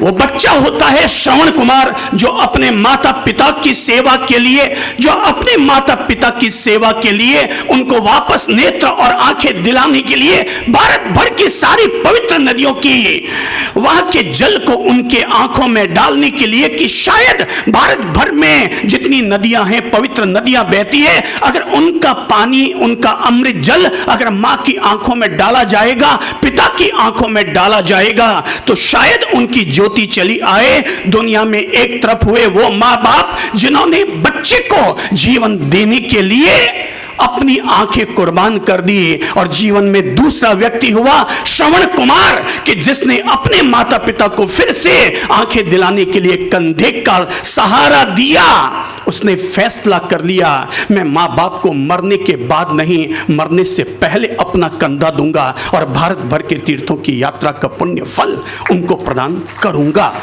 वो बच्चा होता है श्रवण कुमार, जो अपने माता पिता की सेवा के लिए, जो अपने माता पिता की सेवा के लिए उनको वापस नेत्र और आंखें दिलाने के लिए भारत भर की सारी पवित्र नदियों की वहां के जल को उनके आंखों में डालने के लिए, कि शायद भारत भर में जितनी नदियां हैं, पवित्र नदियां बहती है, अगर उनका पानी, उनका अमृत जल अगर मां की आंखों में डाला जाएगा, पिता की आंखों में डाला जाएगा, तो शायद उनकी ज्योति चली आए। दुनिया में एक तरफ हुए वो मां बाप जिन्होंने बच्चे को जीवन देने के लिए अपनी आंखें कुर्बान कर दी, और जीवन में दूसरा व्यक्ति हुआ श्रवण कुमार, कि जिसने अपने माता पिता को फिर से आंखें दिलाने के लिए कंधे का सहारा दिया। उसने फैसला कर लिया, मैं मां बाप को मरने के बाद नहीं, मरने से पहले अपना कंधा दूंगा और भारत भर के तीर्थों की यात्रा का पुण्य फल उनको प्रदान करूंगा।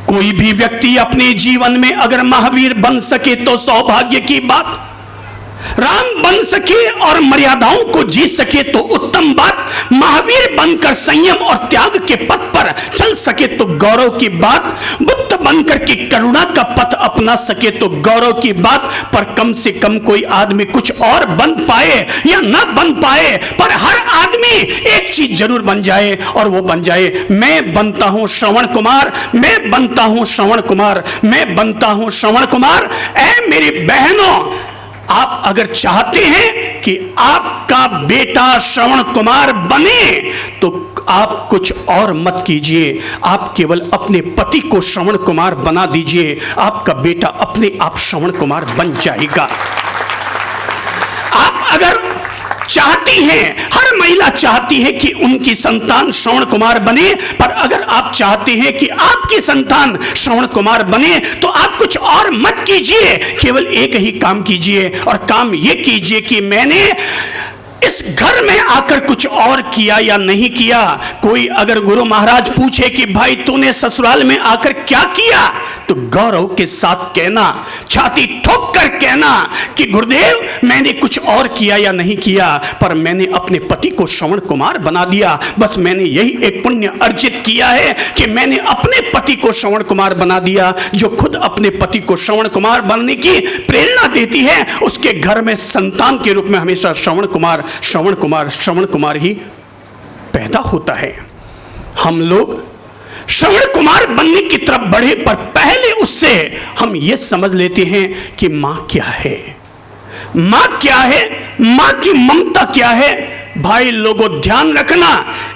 कोई भी व्यक्ति अपने जीवन में अगर महावीर बन सके तो सौभाग्य की बात, राम बन सके और मर्यादाओं को जी सके तो उत्तम बात, महावीर बनकर संयम और त्याग के पथ पर चल सके तो गौरव की बात, बुद्ध बनकर के करुणा का पथ अपना सके तो गौरव की बात। पर कम से कम कोई आदमी कुछ और बन पाए या ना बन पाए, पर हर आदमी एक चीज जरूर बन जाए, और वो बन जाए, मैं बनता हूं श्रवण कुमार, मैं बनता हूं श्रवण कुमार, मैं बनता हूं श्रवण कुमार। ऐ मेरी बहनों, आप अगर चाहते हैं कि आपका बेटा श्रवण कुमार बने, तो आप कुछ और मत कीजिए, आप केवल अपने पति को श्रवण कुमार बना दीजिए, आपका बेटा अपने आप श्रवण कुमार बन जाएगा। आप अगर चाहती हैं, हर महिला चाहती है कि उनकी संतान श्रवण कुमार बने, पर अगर आप चाहते हैं कि आपकी संतान श्रवण कुमार बने, तो आप कुछ और मत कीजिए, केवल एक ही काम कीजिए, और काम यह कीजिए कि मैंने इस घर में आकर कुछ और किया या नहीं किया। कोई अगर गुरु महाराज पूछे कि भाई तूने ससुराल में आकर क्या किया, तो गौरव के साथ कहना, छाती ठोक कर कहना कि गुरुदेव मैंने कुछ और किया या नहीं किया, पर मैंने अपने पति को श्रवण कुमार बना दिया। बस मैंने यही एक पुण्य अर्जित किया है कि मैंने अपने पति को श्रवण कुमार बना दिया। जो खुद अपने पति को श्रवण कुमार बनने की प्रेरणा देती है, उसके घर में संतान के रूप में हमेशा श्रवण कुमार श्रवण कुमार श्रवण कुमार ही पैदा होता है। हम लोग श्रवण कुमार बनने की तरफ बढ़े, पर पहले उससे हम यह समझ लेते हैं कि मां क्या है, मां क्या है, मां की ममता क्या है। भाई लोगों ध्यान रखना,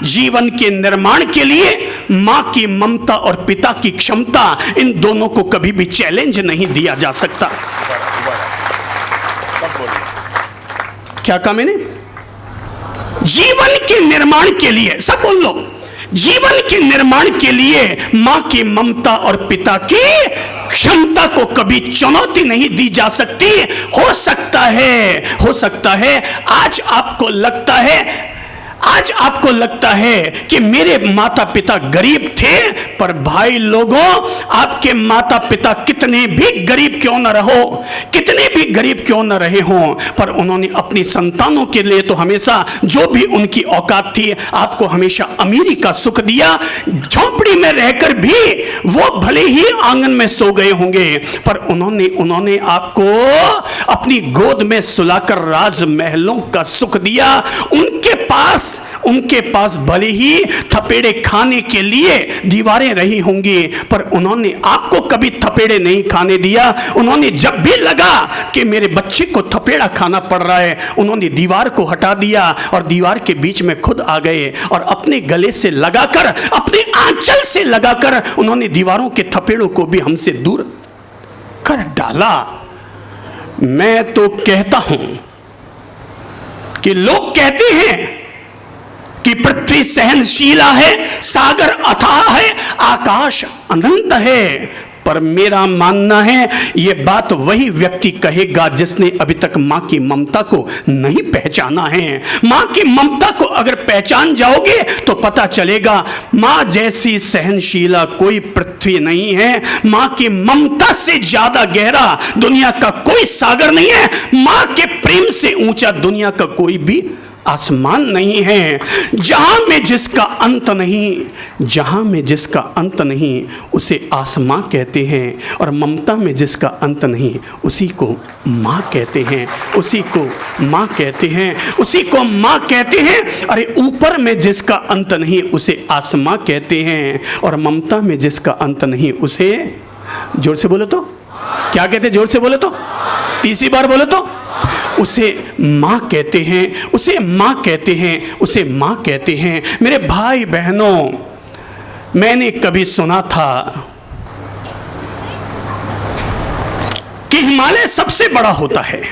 जीवन के निर्माण के लिए मां की ममता और पिता की क्षमता, इन दोनों को कभी भी चैलेंज नहीं दिया जा सकता। क्या कहा मैंने? जीवन के निर्माण के लिए, सब बोल लो, जीवन के निर्माण के लिए मां की ममता और पिता की क्षमता को कभी चुनौती नहीं दी जा सकती। हो सकता है आज आपको लगता है कि मेरे माता पिता गरीब थे, पर भाई लोगों, आपके माता पिता कितने भी गरीब क्यों न रहे हों, पर उन्होंने अपनी संतानों के लिए तो हमेशा जो भी उनकी औकात थी, आपको हमेशा अमीरी का सुख दिया। झोपड़ी में रहकर भी वो भले ही आंगन में सो गए होंगे, पर उन्होंने आपको अपनी गोद में सुलाकर राजमहलों का सुख दिया। उनके पास भले ही थपेड़े खाने के लिए दीवारें रही होंगी, पर उन्होंने आपको कभी थपेड़े नहीं खाने दिया। उन्होंने जब भी लगा कि मेरे बच्चे को थपेड़ा खाना पड़ रहा है, उन्होंने दीवार को हटा दिया और दीवार के बीच में खुद आ गए, और अपने गले से लगाकर, अपने आंचल से लगाकर उन्होंने दीवारों के थपेड़ों को भी हमसे दूर कर डाला। मैं तो कहता हूं कि लोग कहते हैं कि पृथ्वी सहनशीला है, सागर अथाह है, आकाश अनंत है, पर मेरा मानना है यह बात वही व्यक्ति कहेगा जिसने अभी तक मां की ममता को नहीं पहचाना है। मां की ममता को अगर पहचान जाओगे तो पता चलेगा मां जैसी सहनशीला कोई पृथ्वी नहीं है। मां की ममता से ज्यादा गहरा दुनिया का कोई सागर नहीं है। मां के प्रेम से ऊंचा दुनिया का कोई भी आसमान नहीं है। जहां में जिसका अंत नहीं, जहां में जिसका अंत नहीं उसे आसमां कहते हैं, और ममता में जिसका अंत नहीं उसी को माँ कहते हैं, उसी को माँ कहते हैं, उसी को माँ कहते हैं। अरे ऊपर में जिसका अंत नहीं उसे आसमां कहते हैं, और ममता में जिसका अंत नहीं उसे, जोर से बोलो तो क्या कहते हैं, जोर से बोलो तो, तीसरी बार बोलो तो, उसे माँ कहते हैं, उसे माँ कहते हैं, उसे माँ कहते हैं। मेरे भाई बहनों, मैंने कभी सुना था कि हिमालय सबसे बड़ा होता है,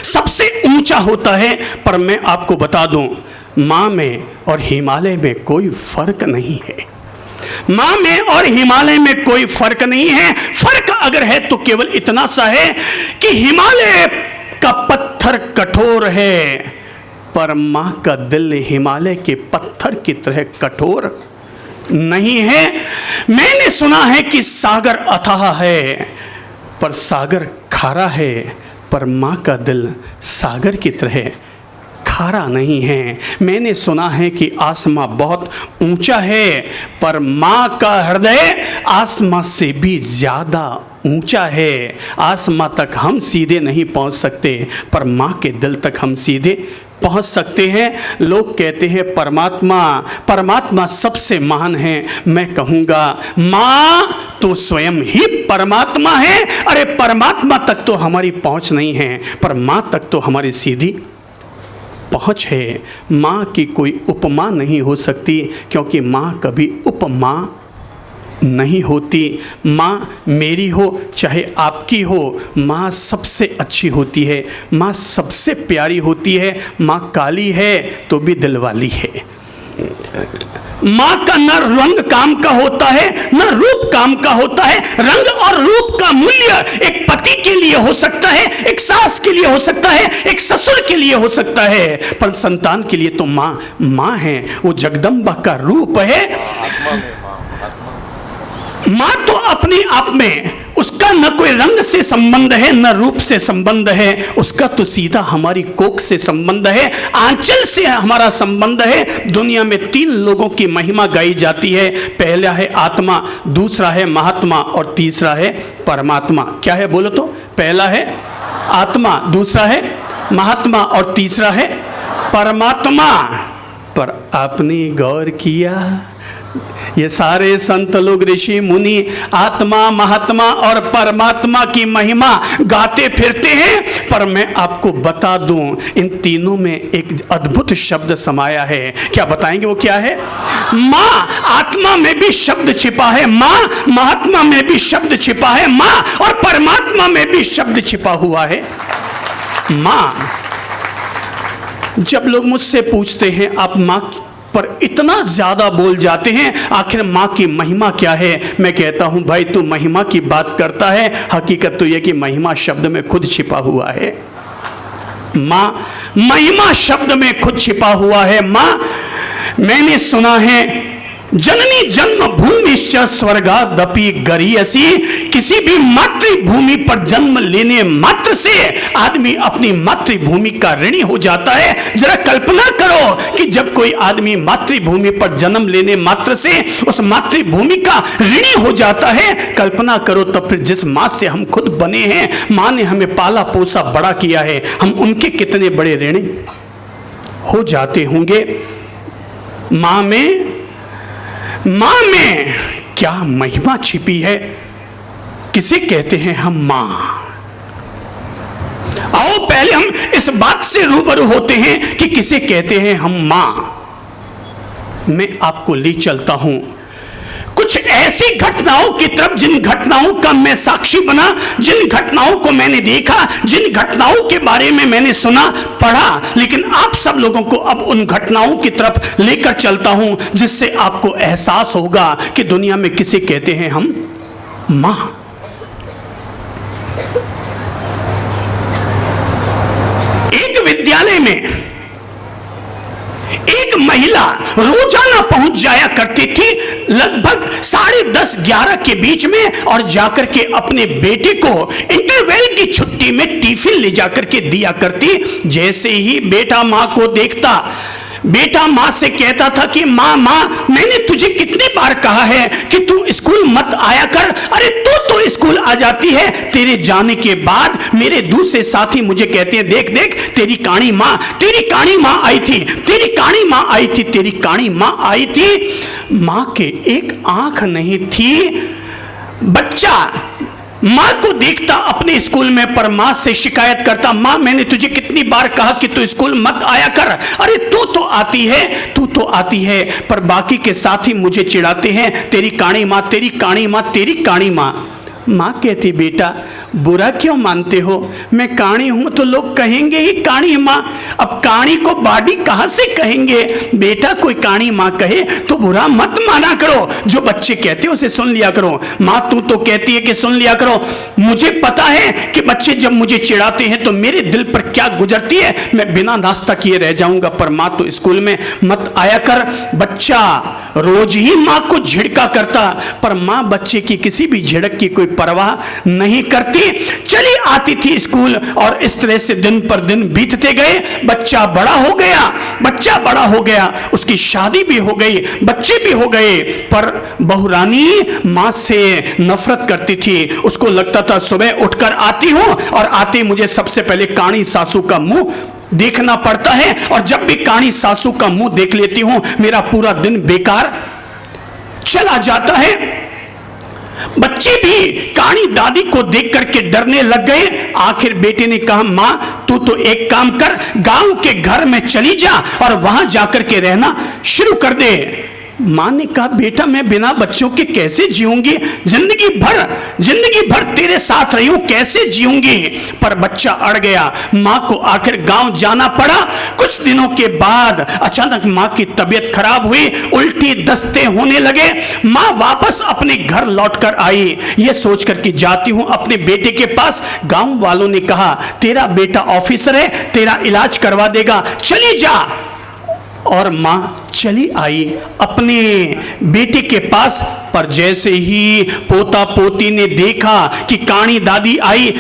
सबसे ऊंचा होता है, पर मैं आपको बता दूं माँ में और हिमालय में कोई फर्क नहीं है। माँ में और हिमालय में कोई फर्क नहीं है। फर्क अगर है तो केवल इतना सा है कि हिमालय का पत्थर कठोर है, पर माँ का दिल हिमालय के पत्थर की तरह कठोर नहीं है। मैंने सुना है कि सागर अथाह है पर सागर खारा है, पर माँ का दिल सागर की तरह खारा नहीं है। मैंने सुना है कि आसमां बहुत ऊंचा है, पर माँ का हृदय आसमां से भी ज़्यादा ऊंचा है। आसमां तक हम सीधे नहीं पहुंच सकते, पर माँ के दिल तक हम सीधे पहुंच सकते हैं। लोग कहते हैं परमात्मा, परमात्मा सबसे महान है। मैं कहूँगा माँ तो स्वयं ही परमात्मा है। अरे परमात्मा तक तो हमारी पहुंच नहीं है, पर माँ तक तो हमारी सीधी पहुँच है। माँ की कोई उपमा नहीं हो सकती, क्योंकि माँ कभी उपमा नहीं होती। माँ मेरी हो चाहे आपकी हो, माँ सबसे अच्छी होती है, माँ सबसे प्यारी होती है। माँ काली है तो भी दिलवाली है। माँ का न रंग काम का होता है न रूप काम का होता है। रंग और रूप का मूल्य एक पति के लिए हो सकता है, एक सास के लिए हो सकता है, एक ससुर के लिए हो सकता है, पर संतान के लिए तो माँ माँ है। वो जगदम्बा का रूप है। माँ तो अपने आप में, उसका न कोई रंग से संबंध है न रूप से संबंध है, उसका तो सीधा हमारी कोख से संबंध है, आंचल से हमारा संबंध है। दुनिया में 3 लोगों की महिमा गाई जाती है। पहला है आत्मा, दूसरा है महात्मा और तीसरा है परमात्मा। क्या है बोलो तो? पहला है आत्मा, दूसरा है महात्मा और तीसरा है परमात्मा। पर आपने गौर किया, ये सारे संत लोग, ऋषि मुनि आत्मा, महात्मा और परमात्मा की महिमा गाते फिरते हैं, पर मैं आपको बता दूं इन तीनों में एक अद्भुत शब्द समाया है। क्या बताएंगे वो क्या है? माँ, आत्मा में भी शब्द छिपा है, माँ महात्मा में भी शब्द छिपा है, माँ और परमात्मा में भी शब्द छिपा हुआ है। माँ, जब लोग मुझसे पूछते हैं आप माँ पर इतना ज्यादा बोल जाते हैं, आखिर माँ की महिमा क्या है, मैं कहता हूं भाई तू महिमा की बात करता है, हकीकत तो यह कि महिमा शब्द में खुद छिपा हुआ है। माँ महिमा शब्द में खुद छिपा हुआ है। माँ, मैंने सुना है जननी जन्म भूमिश्च स्वर्गादपि गरीयसी, किसी भी मातृभूमि पर जन्म लेने मात्र से आदमी अपनी मातृभूमि का ऋणी हो जाता है। जरा कल्पना करो कि जब कोई आदमी मातृभूमि पर जन्म लेने मात्र से उस मातृभूमि का ऋणी हो जाता है, कल्पना करो तो फिर जिस माँ से हम खुद बने हैं, माँ ने हमें पाला पोसा बड़ा किया है, हम उनके कितने बड़े ऋणी हो जाते होंगे। माँ में क्या महिमा छिपी है, किसे कहते हैं हम माँ। आओ पहले हम इस बात से रूबरू होते हैं कि किसे कहते हैं हम माँ। मैं आपको ले चलता हूं कुछ ऐसी घटनाओं की तरफ जिन घटनाओं का मैं साक्षी बना, जिन घटनाओं को मैंने देखा, जिन घटनाओं के बारे में मैंने सुना पढ़ा, लेकिन आप सब लोगों को अब उन घटनाओं की तरफ लेकर चलता हूं जिससे आपको एहसास होगा कि दुनिया में किसे कहते हैं हम मां। एक विद्यालय में एक महिला रोजाना पहुंच जाया करती थी लगभग 10:30 11 के बीच में, और जाकर के अपने बेटे को इंटरवल की छुट्टी में टिफिन ले जाकर के दिया करती। जैसे ही बेटा मां को देखता, बेटा मां से कहता था कि मां मैंने तुझे कितनी बार कहा है कि तू स्कूल मत आया कर, अरे तू तो स्कूल आ जाती है। तेरे जाने के बाद मेरे दूसरे साथी मुझे कहते हैं, देख देख तेरी काणी मां आई थी, तेरी काणी मां आई थी, तेरी काणी मां आई थी। मां के एक आंख नहीं थी। बच्चा मां को देखता अपने स्कूल में, पर मां से शिकायत करता, मां मैंने तुझे कितनी बार कहा कि तू स्कूल मत आया कर, अरे तू तो आती है, पर बाकी के साथी मुझे चिढ़ाते हैं, तेरी काणी मां, तेरी काणी मां, तेरी काणी मां। मां कहती, बेटा बुरा क्यों मानते हो, मैं काणी हूं तो लोग कहेंगे ही काणी मां, अब काणी को बाडी कहां से कहेंगे। बेटा कोई काणी मां कहे तो बुरा मत माना करो, जो बच्चे कहते हैं उसे सुन लिया करो। मां तू तो कहती है कि सुन लिया करो, मुझे पता है कि बच्चे जब मुझे चिढ़ाते हैं तो मेरे दिल पर क्या गुजरती है, मैं बिना नाश्ता किए रह जाऊंगा, पर मां तो स्कूल में मत आया कर। बच्चा रोज ही मां को झिड़का करता, पर मां बच्चे की किसी भी झिड़क की कोई परवाह नहीं करती, चली आती थी स्कूल, और इस तरह से दिन पर दिन बीतते गए। बच्चा बड़ा हो गया, उसकी शादी भी हो गई, बच्चे भी हो गए, पर बहुरानी मां से नफरत करती थी। उसको लगता था सुबह उठकर आती हूं और आते मुझे सबसे पहले काणी सासू का मुंह देखना पड़ता है, और जब भी काणी सासू का मुंह देख लेती हूं मेरा पूरा दिन बेकार चला जाता है। बच्चे भी काणी दादी को देख करके डरने लग गए। आखिर बेटे ने कहा, मां तू तो एक काम कर, गांव के घर में चली जा और वहां जाकर के रहना शुरू कर दे। मां ने कहा, बेटा मैं बिना बच्चों के कैसे जीऊंगी, जिंदगी भर तेरे साथ रही हूं, कैसे जीऊंगी। पर बच्चा अड़ गया, मां को आखिर गांव जाना पड़ा। कुछ दिनों के बाद अचानक मां की तबीयत खराब हुई, उल्टी दस्ते होने लगे। मां वापस अपने घर लौटकर आई, यह सोचकर कि जाती हूं अपने बेटे के पास। गांव वालों ने कहा, तेरा बेटा ऑफिसर है, तेरा इलाज करवा देगा, चली जा। और मां चली आई अपने बेटे के पास, पर जैसे ही पोता पोती ने देखा कि काणी दादी आई,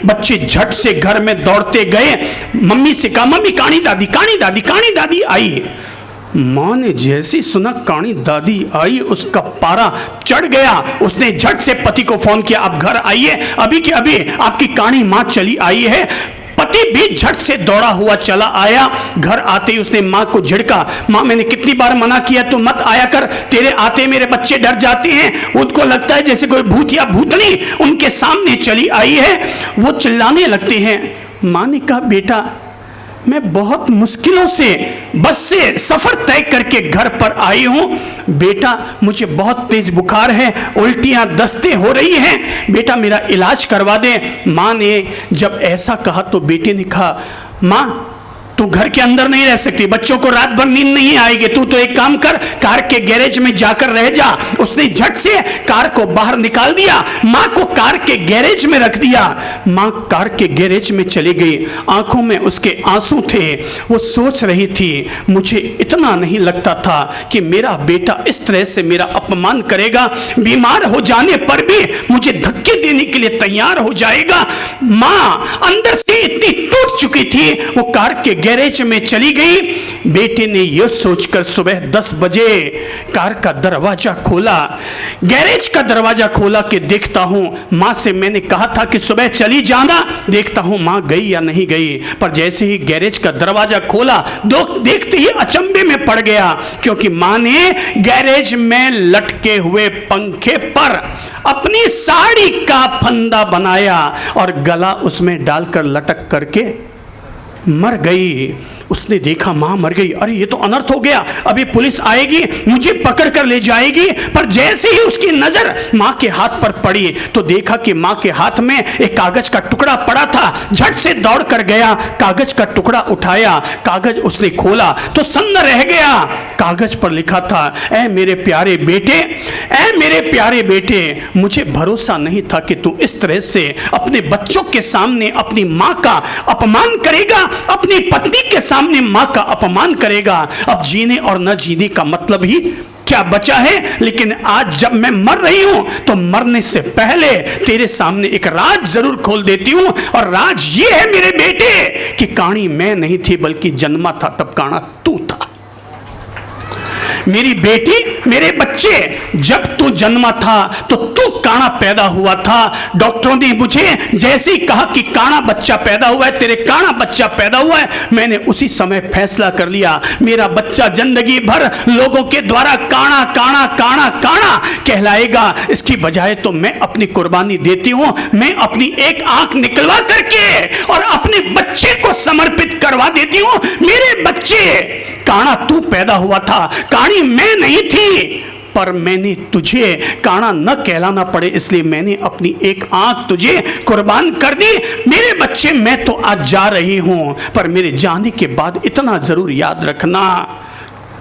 बच्चे झट से घर में दौड़ते गए, मम्मी से कहा, मम्मी काणी दादी आई। मां ने जैसी सुना काणी दादी आई, उसका पारा चढ़ गया। उसने झट से पति को फोन किया, आप घर आइए, अभी के अभी आपकी काणी मां चली आई है। पति भी झट से दौड़ा हुआ चला आया। घर आते ही उसने मां को झिड़का, मां मैंने कितनी बार मना किया तू मत आया कर, तेरे आते मेरे बच्चे डर जाते हैं, उनको लगता है जैसे कोई भूत या भूतनी उनके सामने चली आई है, वो चिल्लाने लगते हैं। मां ने कहा, बेटा मैं बहुत मुश्किलों से बस से सफर तय करके घर पर आई हूं, बेटा मुझे बहुत तेज बुखार है, उल्टियां दस्ते हो रही हैं, बेटा मेरा इलाज करवा दे। मां ने जब ऐसा कहा तो बेटे ने कहा, मां तू घर के अंदर नहीं रह सकती, बच्चों को रात भर नींद नहीं आएगी, तू तो एक काम कर, कार के गैरेज में जाकर रह जा। उसने झट से कार को बाहर निकाल दिया, मां को कार के गैरेज में रख दिया। मां कार के गैरेज में चली गई, आंखों में उसके आंसू थे। वो सोच रही थी, मुझे इतना नहीं लगता था कि मेरा बेटा इस तरह से मेरा अपमान करेगा, बीमार हो जाने पर भी मुझे धक्के देने के लिए तैयार हो जाएगा। मां अंदर से इतनी टूट चुकी थी, वो कार के गैरेज में चली गई। बेटे ने यह सोचकर सुबह 10 बजे कार का दरवाजा खोला, गैरेज का दरवाजा खोला कि देखता हूं मां से मैंने कहा था कि सुबह चली जाना, देखता हूं मां गई या नहीं गई। पर जैसे ही गैरेज का दरवाजा खोला देखते ही अचंभे में पड़ गया, क्योंकि मां ने गैरेज में लटके हुए पंखे पर अपनी साड़ी का फंदा बनाया और गला उसमें डालकर लटक करके मर गई। उसने देखा माँ मर गई, अरे ये तो अनर्थ हो गया, अभी पुलिस आएगी मुझे पकड़ कर ले जाएगी। पर जैसे ही उसकी नजर माँ के हाथ पर पड़ी तो देखा कि माँ के हाथ में एक कागज का टुकड़ा पड़ा था। झट से दौड़ कर गया, कागज का टुकड़ा उठाया, कागज उसने खोला तो सन्न रह गया। कागज पर लिखा था, ऐ मेरे प्यारे बेटे, ऐ मेरे प्यारे बेटे, मुझे भरोसा नहीं था कि तू इस तरह से अपने बच्चों के सामने अपनी माँ का अपमान करेगा, अपनी पत्नी के सामने माँ का अपमान करेगा। अब जीने और न जीने का मतलब ही क्या बचा है। लेकिन आज जब मैं मर रही हूं तो मरने से पहले तेरे सामने एक राज जरूर खोल देती हूं, और राज ये है मेरे बेटे कि काणी मैं नहीं थी बल्कि जन्मा था तब काणा तू था। मेरी बेटी, मेरे बच्चे, जब तू जन्मा था तो तू काणा पैदा हुआ था। डॉक्टरों ने मुझे जैसे ही कहा कि काणा बच्चा पैदा हुआ है, तेरे काणा बच्चा पैदा हुआ है, मैंने उसी समय फैसला कर लिया मेरा बच्चा जिंदगी भर लोगों के द्वारा काणा काणा काणा काणा कहलाएगा। इसकी बजाय तो मैं अपनी कुर्बानी देती हूं, मैं अपनी एक आंख निकलवा करके और अपने बच्चे को समर्पित करवा देती हूं। मेरे बच्चे, काणा तू पैदा हुआ था, काणी मैं नहीं थी, पर मैंने तुझे काणा न कहलाना पड़े इसलिए मैंने अपनी एक आंख तुझे कुर्बान कर दी। मेरे बच्चे, मैं तो आज जा रही हूं, पर मेरे जाने के बाद इतना जरूर याद रखना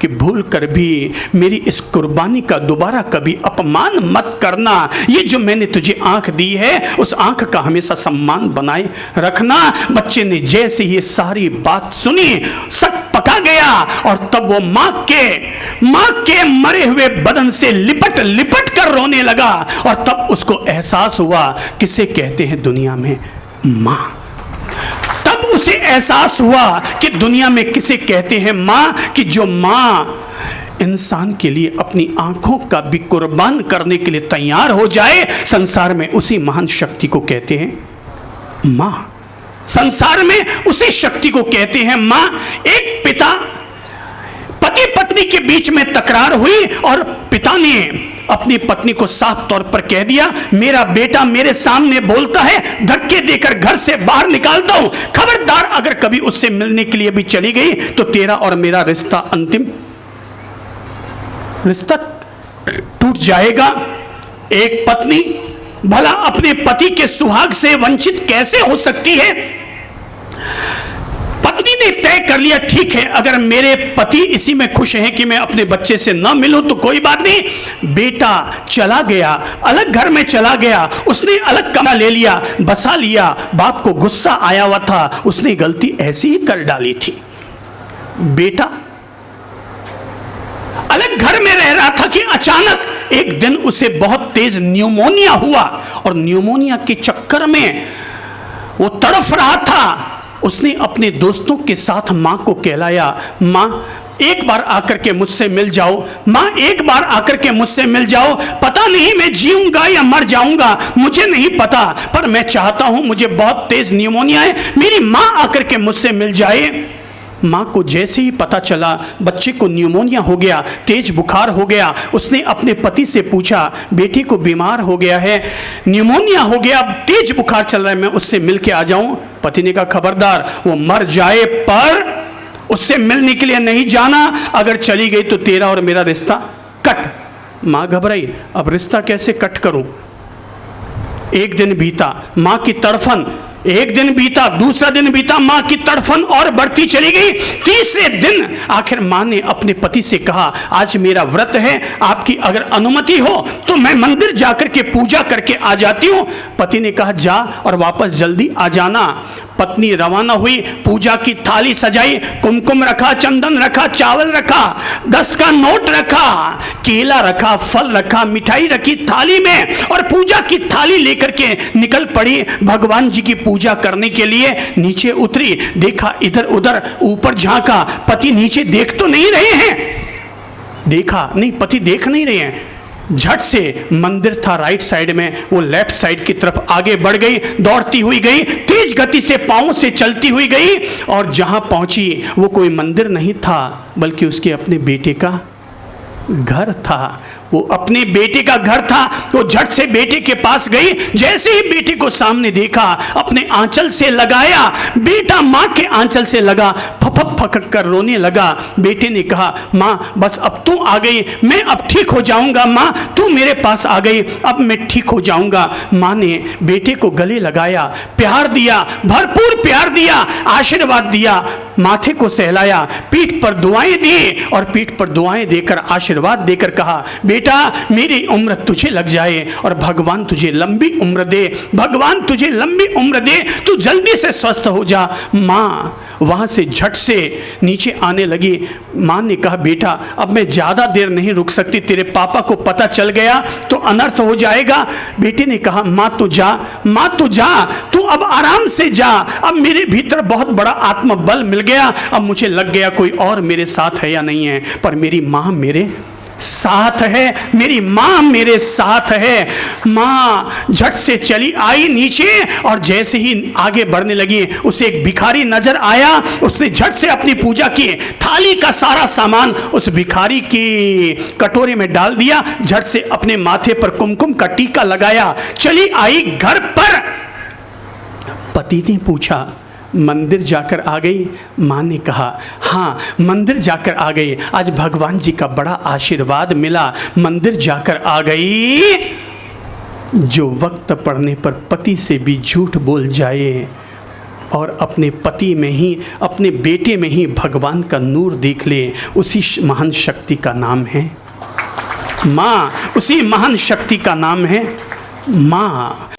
कि भूल कर भी मेरी इस कुर्बानी का दोबारा कभी अपमान मत करना। ये जो मैंने तुझे आंख दी है उस आंख का हमेशा सम्मान बनाए रखना। बच्चे ने जैसे ही सारी बात सुनी सक पका गया, और तब वो माँ के मरे हुए बदन से लिपट लिपट कर रोने लगा। और तब उसको एहसास हुआ किसे कहते हैं दुनिया में माँ। तब उसे एहसास हुआ कि दुनिया में किसे कहते हैं माँ, कि जो माँ इंसान के लिए अपनी आंखों का भी कुर्बान करने के लिए तैयार हो जाए, संसार में उसी महान शक्ति को कहते हैं माँ। संसार में उसी शक्ति को कहते हैं माँ। एक पिता, पति पत्नी के बीच में तकरार हुई और पिता ने अपनी पत्नी को साफ तौर पर कह दिया, मेरा बेटा मेरे सामने बोलता है, धक्के देकर घर से बाहर निकालता हूं, खबरदार अगर कभी उससे मिलने के लिए भी चली गई तो तेरा और मेरा रिश्ता अंतिम रिश्ता टूट जाएगा। एक पत्नी भला अपने पति के सुहाग से वंचित कैसे हो सकती है। पत्नी ने तय कर लिया, ठीक है अगर मेरे पति इसी में खुश हैं कि मैं अपने बच्चे से न मिलूं तो कोई बात नहीं। बेटा चला गया, अलग घर में चला गया, उसने अलग कमरा ले लिया, बसा लिया। बाप को गुस्सा आया हुआ था, उसने गलती ऐसी ही कर डाली थी। बेटा अलग घर में रह रहा था कि अचानक एक दिन उसे बहुत तेज न्यूमोनिया हुआ, और न्यूमोनिया के चक्कर में वो तड़फ रहा था। उसने अपने दोस्तों के साथ माँ को कहलाया, माँ एक बार आकर के मुझसे मिल जाओ, माँ एक बार आकर के मुझसे मिल जाओ। पता नहीं मैं जीऊंगा या मर जाऊंगा, मुझे नहीं पता, पर मैं चाहता हूं, मुझे बहुत तेज न्यूमोनिया है, मेरी माँ आकर के मुझसे मिल जाए। माँ को जैसे ही पता चला बच्चे को न्यूमोनिया हो गया, तेज बुखार हो गया, उसने अपने पति से पूछा, बेटी को बीमार हो गया है, न्यूमोनिया हो गया, तेज बुखार चल रहा है, मैं उससे मिल के आ जाऊं। पति ने कहा, खबरदार वो मर जाए पर उससे मिलने के लिए नहीं जाना, अगर चली गई तो तेरा और मेरा रिश्ता कट। माँ घबराई, अब रिश्ता कैसे कट करूं। एक दिन बीता, माँ की तड़फन, एक दिन बीता, दूसरा दिन बीता, मां की तड़फन और बढ़ती चली गई। तीसरे दिन आखिर मां ने अपने पति से कहा, आज मेरा व्रत है, आपकी अगर अनुमति हो तो मैं मंदिर जाकर के पूजा करके आ जाती हूं। पति ने कहा, जा और वापस जल्दी आ जाना। पत्नी रवाना हुई, पूजा की थाली सजाई, कुमकुम रखा, चंदन रखा, चावल रखा, 10 का नोट रखा, केला रखा, फल रखा, मिठाई रखी थाली में, और पूजा की थाली लेकर के निकल पड़ी भगवान जी की पूजा करने के लिए। नीचे उतरी, देखा इधर उधर, ऊपर झांका, पति नीचे देख तो नहीं रहे हैं, देखा नहीं पति देख नहीं रहे हैं। झट से मंदिर था राइट साइड में, वो लेफ्ट साइड की तरफ आगे बढ़ गई, दौड़ती हुई गई, तेज गति से पांव से चलती हुई गई, और जहां पहुंची वो कोई मंदिर नहीं था बल्कि उसके अपने बेटे का घर था। वो अपने बेटे का घर था, वो झट से बेटे के पास गई। जैसे ही बेटे को सामने देखा, अपने आंचल से लगाया, बेटा मां के आंचल से लगा, फपक फकक कर रोने लगा। बेटे ने कहा, मां बस अब तू आ गई, मैं अब ठीक हो जाऊंगा। मां तू मेरे पास आ गई, अब मैं ठीक हो जाऊंगा। मां ने बेटे को गले लगाया, प्यार दिया, भरपूर प्यार दिया, आशीर्वाद दिया, माथे को सहलाया, पीठ पर दुआएं दी और पीठ पर दुआएं देकर आशीर्वाद देकर कहा, बेटा मेरी उम्र तुझे लग जाए और भगवान तुझे लंबी उम्र दे, भगवान तुझे लंबी उम्र दे, तू जल्दी से स्वस्थ हो जा। माँ वहाँ से झट से नीचे आने लगी। माँ ने कहा, बेटा अब मैं ज़्यादा देर नहीं रुक सकती, तेरे पापा को पता चल गया तो अनर्थ हो जाएगा। बेटे ने कहा, माँ तू जा, माँ तू जा, तू अब आराम से जा, अब मेरे भीतर बहुत बड़ा आत्मबल मिल गया, अब मुझे लग गया कोई और मेरे साथ है या नहीं है, पर मेरी माँ मेरे साथ है, मेरी माँ मेरे साथ है। माँ झट से चली आई नीचे और जैसे ही आगे बढ़ने लगी, उसे एक भिखारी नजर आया। उसने झट से अपनी पूजा की थाली का सारा सामान उस भिखारी की कटोरे में डाल दिया, झट से अपने माथे पर कुमकुम का टीका लगाया, चली आई घर पर। पति ने पूछा, मंदिर जाकर आ गई? माँ ने कहा, हाँ मंदिर जाकर आ गई, आज भगवान जी का बड़ा आशीर्वाद मिला, मंदिर जाकर आ गई। जो वक्त पड़ने पर पति से भी झूठ बोल जाए और अपने पति में ही, अपने बेटे में ही भगवान का नूर देख ले, उसी महान शक्ति का नाम है माँ, उसी महान शक्ति का नाम है माँ।